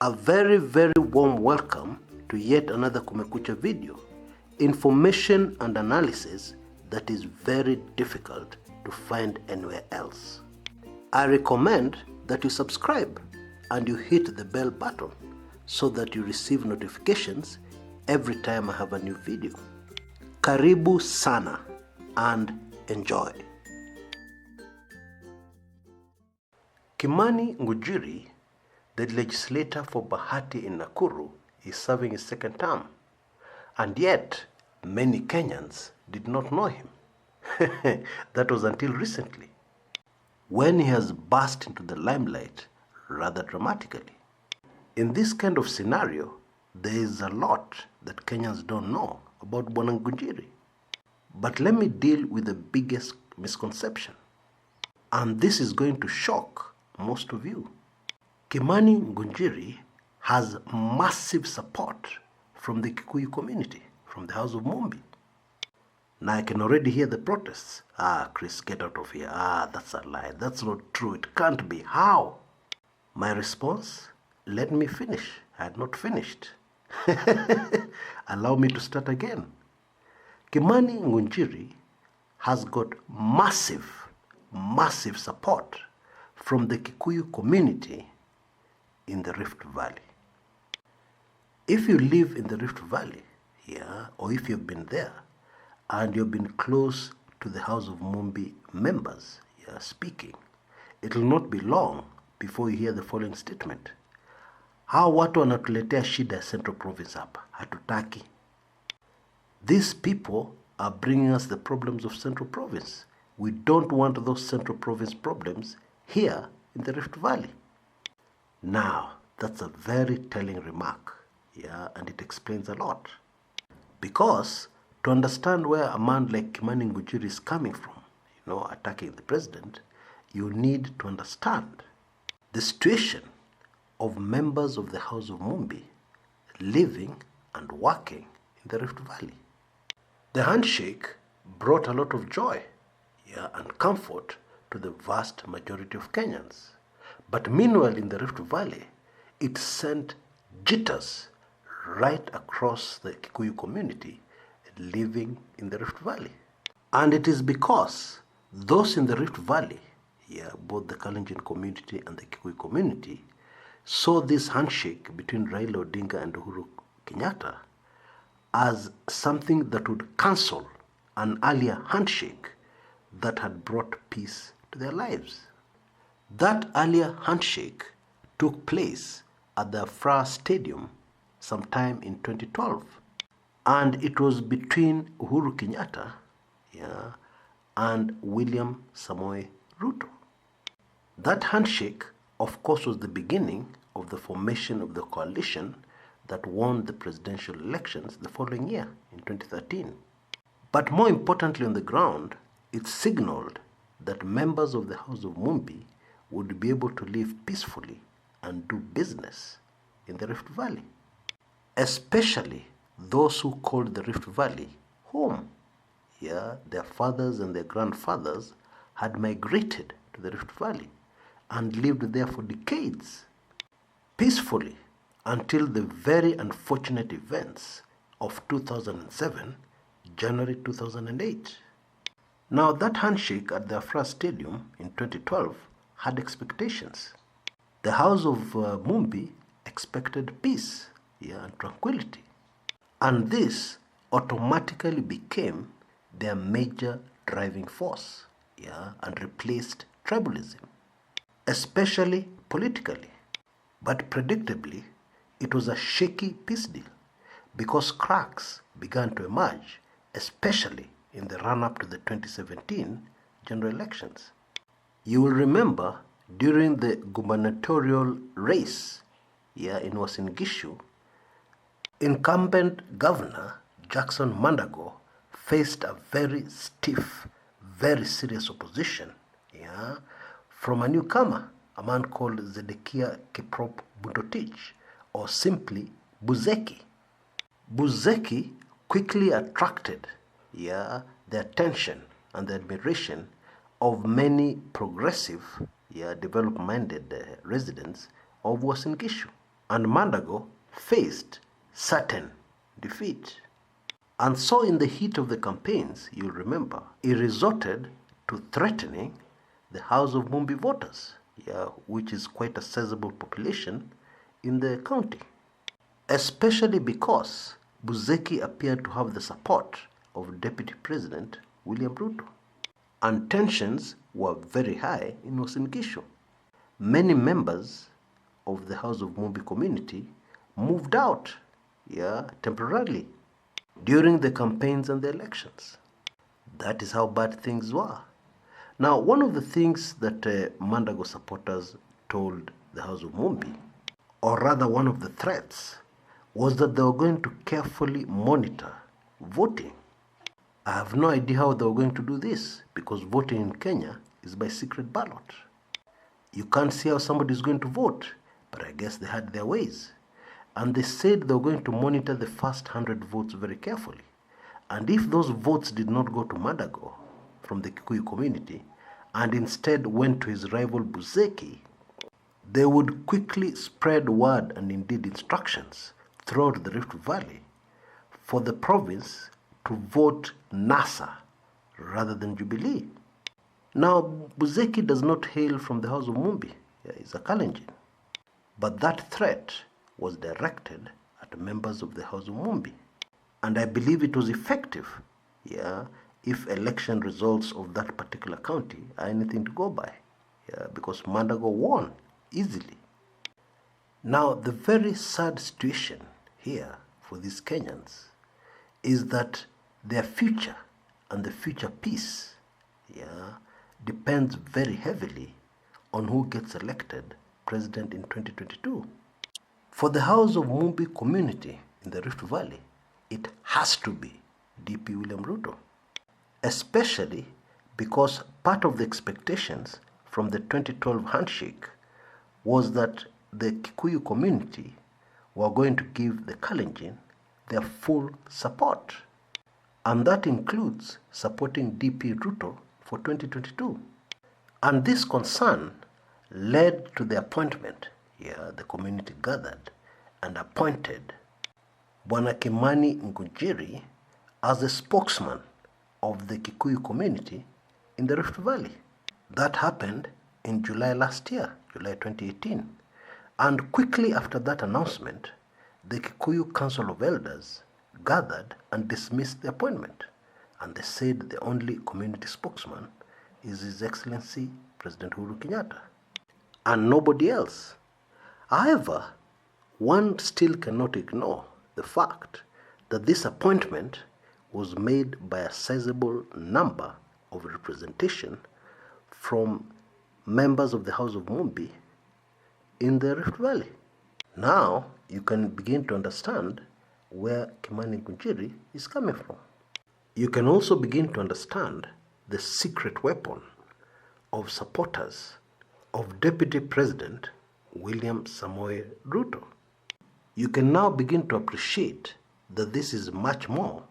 A very, very warm welcome to yet another Kumekucha video. Information and analysis that is very difficult to find anywhere else. I recommend that you subscribe and you hit the bell button so that you receive notifications every time I have a new video. Karibu sana and enjoy. Kimani Ngunjiri, the legislator for Bahati in Nakuru, is serving his second term, and yet many Kenyans did not know him. That was until recently, when he has burst into the limelight rather dramatically. In this kind of scenario, there is a lot that Kenyans don't know about Bwana Ngunjiri. But let me deal with the biggest misconception, and this is going to shock most of you. Kimani Ngunjiri has massive support from the Kikuyu community, from the House of Mumbi. Now I can already hear the protests. Chris, get out of here. That's a lie. That's not true. It can't be. How? My response? Let me finish. I had not finished. Allow me to start again. Kimani Ngunjiri has got massive support from the Kikuyu community in the Rift Valley. If you live in the Rift Valley, or if you've been there and you've been close to the House of Mumbi members speaking, it will not be long before you hear the following statement. Hao watu wanatuletea shida ya Central Province hapa, hatutaki. These people are bringing us the problems of Central Province. We don't want those Central Province problems here in the Rift Valley. Now, that's a very telling remark, and it explains a lot. Because to understand where a man like Kimani Ngunjiri is coming from, attacking the president, you need to understand the situation of members of the House of Mumbi living and working in the Rift Valley. The handshake brought a lot of joy, and comfort to the vast majority of Kenyans. But meanwhile in the Rift Valley, it sent jitters right across the Kikuyu community living in the Rift Valley. And it is because those in the Rift Valley, both the Kalenjin community and the Kikuyu community, saw this handshake between Raila Odinga and Uhuru Kenyatta as something that would cancel an earlier handshake that had brought peace to their lives. That earlier handshake took place at the Afra Stadium sometime in 2012. And it was between Uhuru Kenyatta and William Samoei Ruto. That handshake, of course, was the beginning of the formation of the coalition that won the presidential elections the following year, in 2013. But more importantly on the ground, it signaled that members of the House of Mumbi would be able to live peacefully and do business in the Rift Valley. Especially those who called the Rift Valley home. Their fathers and their grandfathers had migrated to the Rift Valley and lived there for decades, peacefully, until the very unfortunate events of 2007, January 2008. Now that handshake at the Afra Stadium in 2012 had expectations. The House of Mumbi expected peace and tranquility. And this automatically became their major driving force and replaced tribalism, especially politically. But predictably, it was a shaky peace deal because cracks began to emerge, especially in the run-up to the 2017 general elections. You will remember during the gubernatorial race in Uasin Gishu, incumbent governor Jackson Mandago faced a very stiff, very serious opposition from a newcomer, a man called Zedekiah Kiprop Bundotich, or simply Buzeki. Buzeki quickly attracted the attention and the admiration of many progressive, development-minded residents of Uasin Gishu. and Mandago faced certain defeat. And so in the heat of the campaigns, you'll remember, he resorted to threatening the House of Mumbi voters, which is quite a sizable population in the county, especially because Buzeki appeared to have the support of Deputy President William Ruto. And tensions were very high in Uasin Gishu. Many members of the House of Mumbi community moved out, temporarily during the campaigns and the elections. That is how bad things were. Now, one of the things that Mandago supporters told the House of Mumbi, or rather one of the threats, was that they were going to carefully monitor voting. I have no idea how they were going to do this, because voting in Kenya is by secret ballot. You can't see how somebody is going to vote, but I guess they had their ways. And they said they were going to monitor the first 100 votes very carefully. And if those votes did not go to Mandago from the Kikuyu community, and instead went to his rival Buzeki, they would quickly spread word and indeed instructions throughout the Rift Valley for the province to vote NASA rather than Jubilee. Now, Buzeki does not hail from the House of Mumbi. He's a Kalenjin. But that threat was directed at members of the House of Mumbi. And I believe it was effective, if election results of that particular county are anything to go by, because Mandago won easily. Now, the very sad situation here for these Kenyans is that their future and the future peace, depends very heavily on who gets elected president in 2022. For the House of Mumbi community in the Rift Valley, it has to be DP William Ruto, especially because part of the expectations from the 2012 handshake was that the Kikuyu community were going to give the Kalenjin their full support. And that includes supporting DP Ruto for 2022. And this concern led to the appointment. The community gathered and appointed Bwana Kimani Ngunjiri as the spokesman of the Kikuyu community in the Rift Valley. That happened in July last year, July 2018. And quickly after that announcement, the Kikuyu Council of Elders gathered and dismissed the appointment. And they said the only community spokesman is His Excellency President Uhuru Kenyatta, and nobody else. However, one still cannot ignore the fact that this appointment was made by a sizable number of representation from members of the House of Mumbi in the Rift Valley. Now you can begin to understand where Kimani Ngunjiri is coming from. You can also begin to understand the secret weapon of supporters of Deputy President William Samoei Ruto. You can now begin to appreciate that this is much more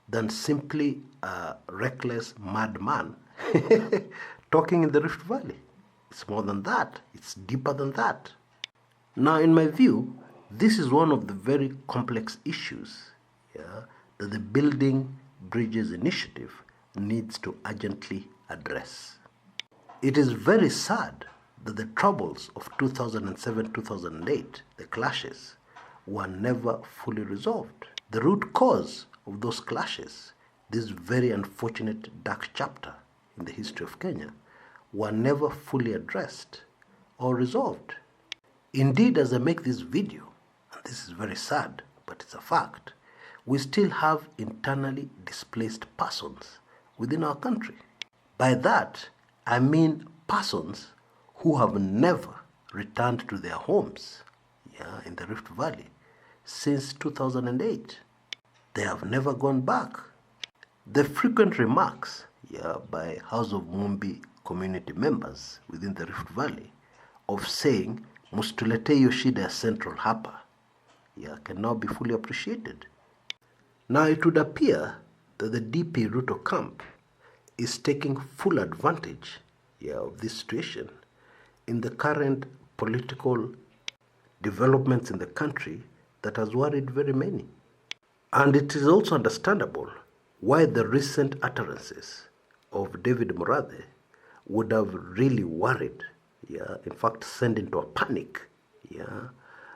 than simply a reckless madman talking in the Rift Valley. It's more than that. It's deeper than that. Now, in my view, this is one of the very complex issues that the Building Bridges Initiative needs to urgently address. It is very sad that the troubles of 2007-2008, the clashes, were never fully resolved. The root cause of those clashes, this very unfortunate dark chapter in the history of Kenya, were never fully addressed or resolved. Indeed, as I make this video, and this is very sad, but it's a fact, we still have internally displaced persons within our country. By that, I mean persons who have never returned to their homes in the Rift Valley since 2008. They have never gone back. The frequent remarks by House of Mumbi community members within the Rift Valley of saying, "Mustulete hiyo shida ya Central hapa," can now be fully appreciated. Now it would appear that the DP Ruto camp is taking full advantage of this situation in the current political developments in the country that has worried very many. And it is also understandable why the recent utterances of David Murathe would have really worried, in fact, sent into a panic,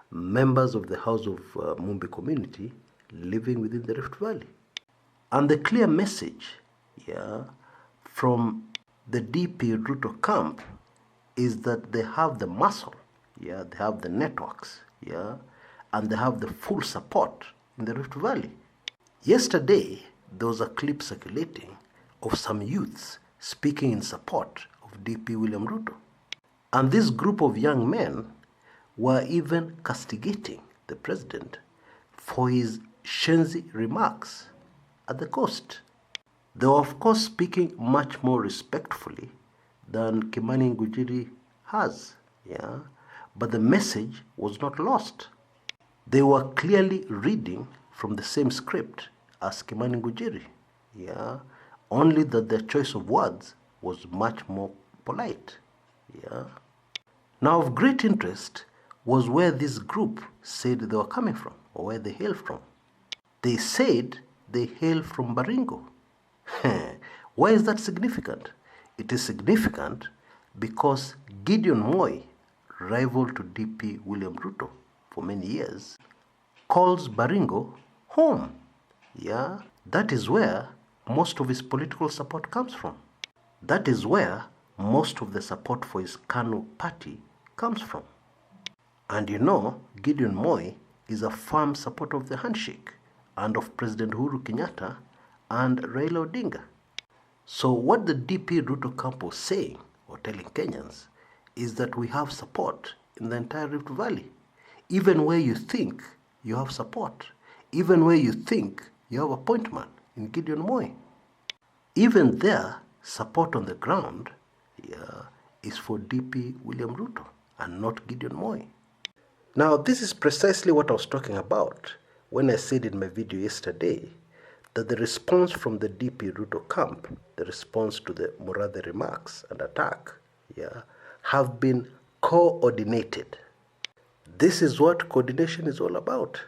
members of the House of Mumbi community living within the Rift Valley. And the clear message, from the DP Ruto camp is that they have the muscle, they have the networks, and they have the full support in the Rift Valley. Yesterday, there was a clip circulating of some youths speaking in support of DP William Ruto. And this group of young men were even castigating the president for his Washenzi remarks at the coast. They were, of course, speaking much more respectfully than Kimani Ngunjiri has, but the message was not lost. They were clearly reading from the same script as Kimani Ngunjiri, only that their choice of words was much more polite, Now, of great interest was where this group said they were coming from, or where they hail from. They said they hail from Baringo. Why is that significant? It is significant because Gideon Moi, rival to DP William Ruto for many years, calls Baringo home. That is where most of his political support comes from. That is where most of the support for his KANU party comes from. And Gideon Moi is a firm supporter of the handshake and of President Uhuru Kenyatta and Raila Odinga. So what the DP Ruto camp was saying, or telling Kenyans, is that we have support in the entire Rift Valley. Even where you think you have support. Even where you think you have appointment in Gideon Moi. Even there, support on the ground is for DP William Ruto and not Gideon Moi. Now, this is precisely what I was talking about when I said in my video yesterday that the response from the DP Ruto camp, the response to the Murathe remarks and attack, have been coordinated. This is what coordination is all about,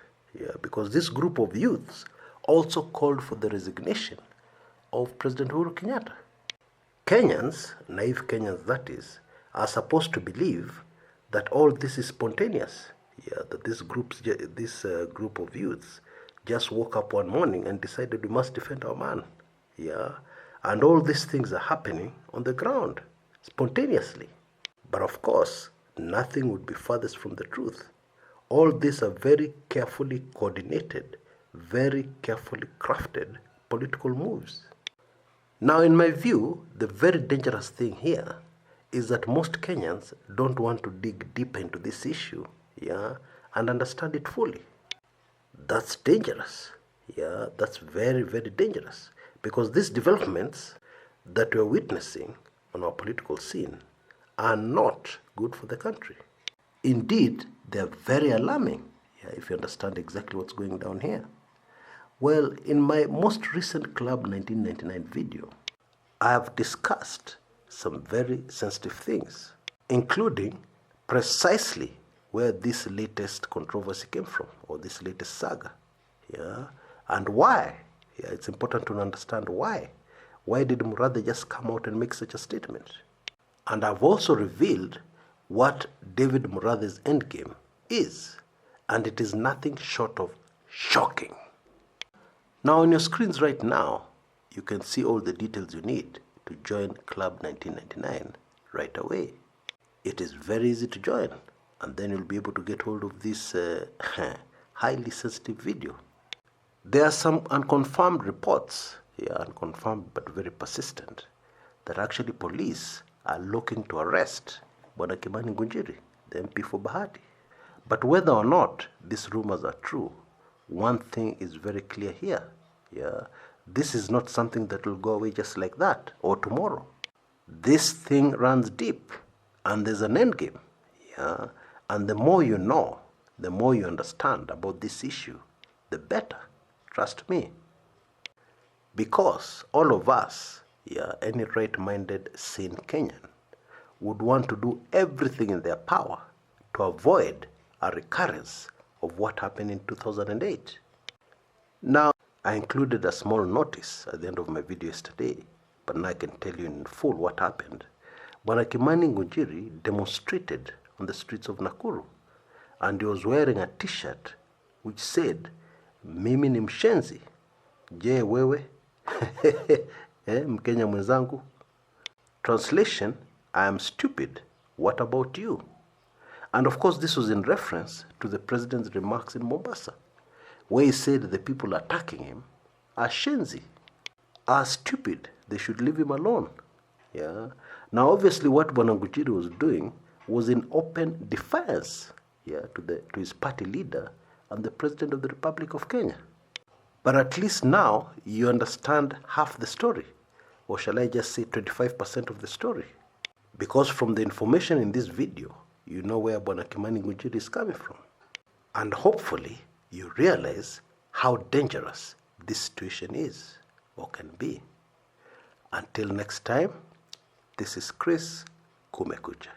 because this group of youths also called for the resignation of President Uhuru Kenyatta. Kenyans, naive Kenyans that is, are supposed to believe that all this is spontaneous, that this group of youths just woke up one morning and decided we must defend our man, and all these things are happening on the ground, spontaneously. But of course, nothing would be furthest from the truth. All these are very carefully coordinated, very carefully crafted political moves. Now, in my view, the very dangerous thing here is that most Kenyans don't want to dig deeper into this issue, and understand it fully. That's dangerous. That's very, very dangerous. Because these developments that we're witnessing on our political scene are not good for the country. Indeed, they're very alarming, if you understand exactly what's going down here. Well, in my most recent Club 1999 video, I have discussed some very sensitive things, including precisely where this latest controversy came from, or this latest saga, and why. It's important to understand why. Why did Murathe just come out and make such a statement? And I've also revealed what David Murathe's endgame is, and it is nothing short of shocking. Now on your screens right now, you can see all the details you need to join Club 1999 right away. It is very easy to join, and then you'll be able to get hold of this highly sensitive video. There are some unconfirmed reports, unconfirmed but very persistent, that actually police are looking to arrest Bwana Kimani Ngunjiri, the MP for Bahati. But whether or not these rumors are true, one thing is very clear here. This is not something that will go away just like that or tomorrow. This thing runs deep, and there's an end game. And the more you know, the more you understand about this issue, the better. Trust me. Because all of us, any right-minded, sane Kenyan, would want to do everything in their power to avoid a recurrence of what happened in 2008. Now, I included a small notice at the end of my video yesterday, but now I can tell you in full what happened. Bwana Kimani Ngunjiri demonstrated on the streets of Nakuru, and he was wearing a t-shirt which said, "Mimi ni mshenzi, je wewe?" Mkenya mwenzangu. Translation, "I am stupid, what about you?" And of course this was in reference to the president's remarks in Mombasa, where he said the people attacking him are shenzi, are stupid, they should leave him alone. Yeah. Now obviously what Bwana Ngunjiri was doing was in open defiance, to his party leader and the President of the Republic of Kenya. But at least now you understand half the story, or shall I just say 25% of the story? Because from the information in this video, you know where Bwana Kimani Ngunjiri is coming from. And hopefully you realize how dangerous this situation is or can be. Until next time, this is Kshs, Kumekucha.